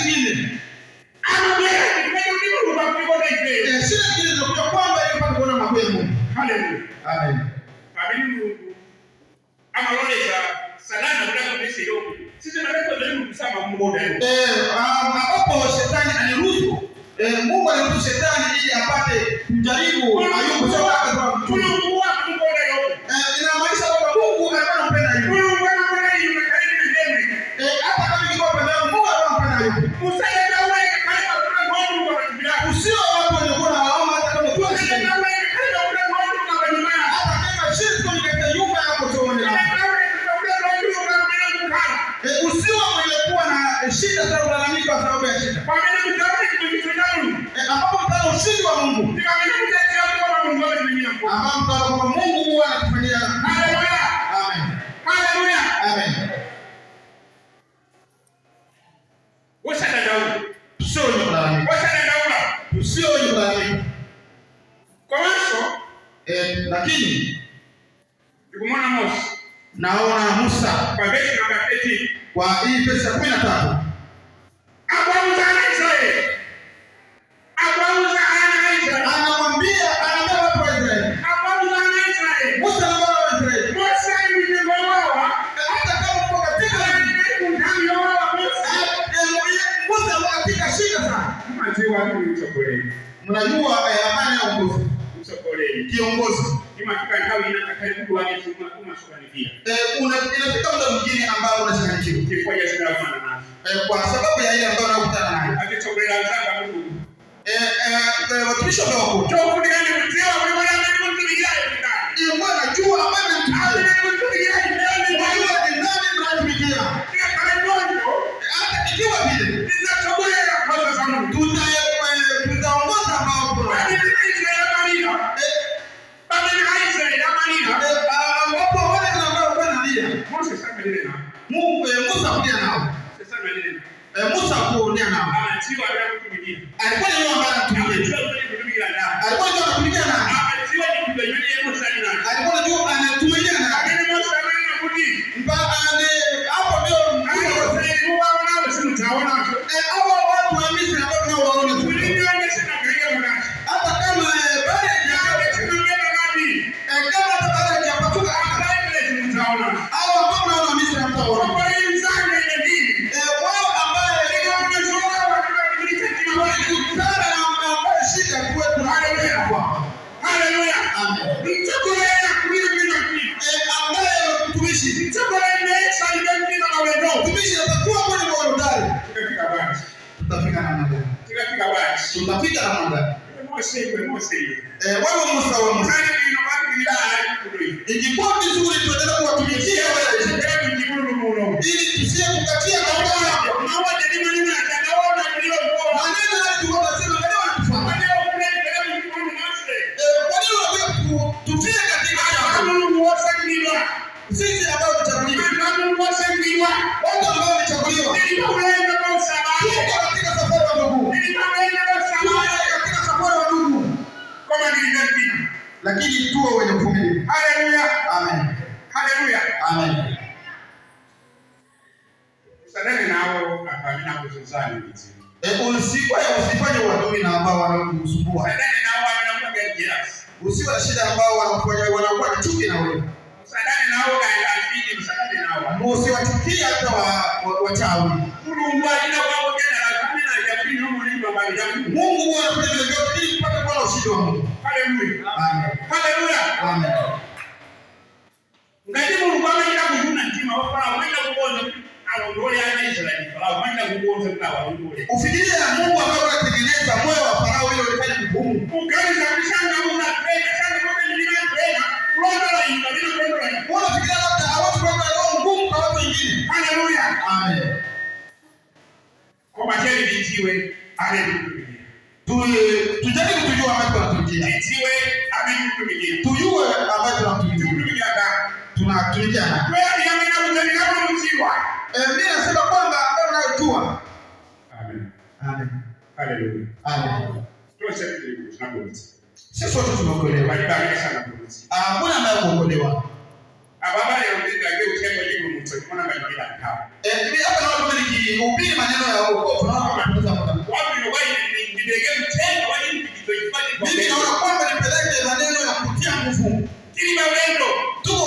zingine. Shida zingine zinakuja kwamba ili upate kuona mambo ya Mungu. Haleluya. Amen. Mungu amaloleza salana bila kubisha yote. Sisi tunataka kujaribu kusema Mungu ambapo shetani aliruhusu Mungu aliruhusu shetani ili apate kujaribu Ayubu sio kwa mtu. Mungu anampenda Ayubu. Inamaanisha kwamba Mungu alikuwa anampenda Ayubu. Mungu anampenda Ayubu na karibu na David. Hata kama ilikuwa penda Mungu alikuwa anampenda Ayubu. Usaidie wewe karibu kuna Mungu anatubia. Usio watu walikuwa na waoma hata kama tu usaidie wewe karibu kuna Mungu anatubia. Hata kama shida kwa katika nyumba yako tuone hapo. Usiwe mwenye kuwa na shida za kulalamika kwa sababu ya shida. Kwa maana mtaani kitu gani? Ambapo mtano ushindi wa Mungu. Nikamwambia mtete hapo Mungu anatumia kwa. Ambapo mtano kwa Mungu huwa anatufanyia. Haleluya. Amen. Haleluya. Amen. Washa Daudi. Sio wenye kulalamika. Washa Daudi. Sio wenye kulalamika. Kwa mwanzo lakini tukumwona Musa. Naona Musa kwa verse namba 13. Kwa hii verse 13. Akwauza ana Israeli. Akwauza ana Israeli. Anamwambia anaambia watu wa Israeli. Akwauza ana Israeli. Musa anaambia watu wa Israeli. Musa ni mwenyewe hata kama uko katika Musa alikuwa katika shida sana. Mnajua ni chokoleni. Mnajua amani ya uongozi. Chokoleni. Kiongozi. Ni makika ndio inakaribu wake kama shukrani pia. Inafika muda mwingine ambao unachanganyikiwa. Kifoja sina maana nazo. Kwa sababu ya ile ambayo unakutana nayo. Akichokolea zaka Mungu. Watumishi wa Mungu. Choko ni gani mtio kwa maana ni mtu mjai ndani. Yeye mwana jua ambaye ni mtu mjai ndani. Wao ni nani mnatumikia? Hata ikiwa vile nitachokolea kwa sababu tutaongoza ambao kuna. Ambapo wale ambao wanalia. Musa kulia nao. Musa kulia nao. Alikuwa ni yule ambaye anatumikia. Alikuwa ndio anatumikia nao. Alikuwa ndio anatumikia nao. Hapo ndio hapo watu wa Misri ambao tunawaona. Hata kama tutafika na muda. Wewe Musa wa Musa. Ikikuwa vizuri tuendelee kuwatumikia wewe. Ili tusie kukatia kauli yako. Maneno haya tunasema leo yanatufaa. Kwa nini tufie katika sisi ambao tumechaguliwa. Watu ambao wamechaguliwa. Tuko katika safari ya Mungu. Lakini tuwe wenye uvumilivu. Haleluya. Amen. Haleluya. Amen. Sadaka nao akamina kuzozana hizi. Usifanye uadui na ambao wanakusumbua. Sadaka nao wanakuwa jealous. Usiwe na shida ambao wanakuwa na chuki na wewe. Sadaka nao kaafiki msadaka nao. Usiwachukie hata wachawi. Mungu ajina wao tena kamina yapini huko ni baba yangu. Mungu anapenda vyote ili kupata kuona ushindi wa Mungu. Haleluya. Amen. Haleluya. Amen. Ngati Mungu amenya kujuna ntima wafala mwenda kuonza aondole ana Israeli. Farao mwenda kuonza kwa aondole. Ufikirie Mungu ambaye anatengeneza moyo wa Farao ili ulifanye kugumu. Ukali kabisa Mungu anapenda sana kwa nini ninapenda. Roho la ingalini roho la. Unafikiria labda hawatu kwa roho ngumu kwa watu wengine. Haleluya. Amen. Kwa matendo vitiwe haleluya. Tujaribu kujua ambacho tunatumikia. Vitiwe haleluya. Tujue ambacho tunatumikia. Tunatumikia. Wewe amena mtani kama mtiwa. Mimi nasema kwamba ambao unayojua. Amen. Amen. Haleluya. Amen. Tuweze tunapokuja. Sisi wote tumeokolewa. Baraka sana kukuzi. Mbona ambaye kuokolewa? Ababa leo ndio utego jibu mtu. Mbona ndio ndio. Mimi hapa naona kama nikihubiri maneno ya wokovu.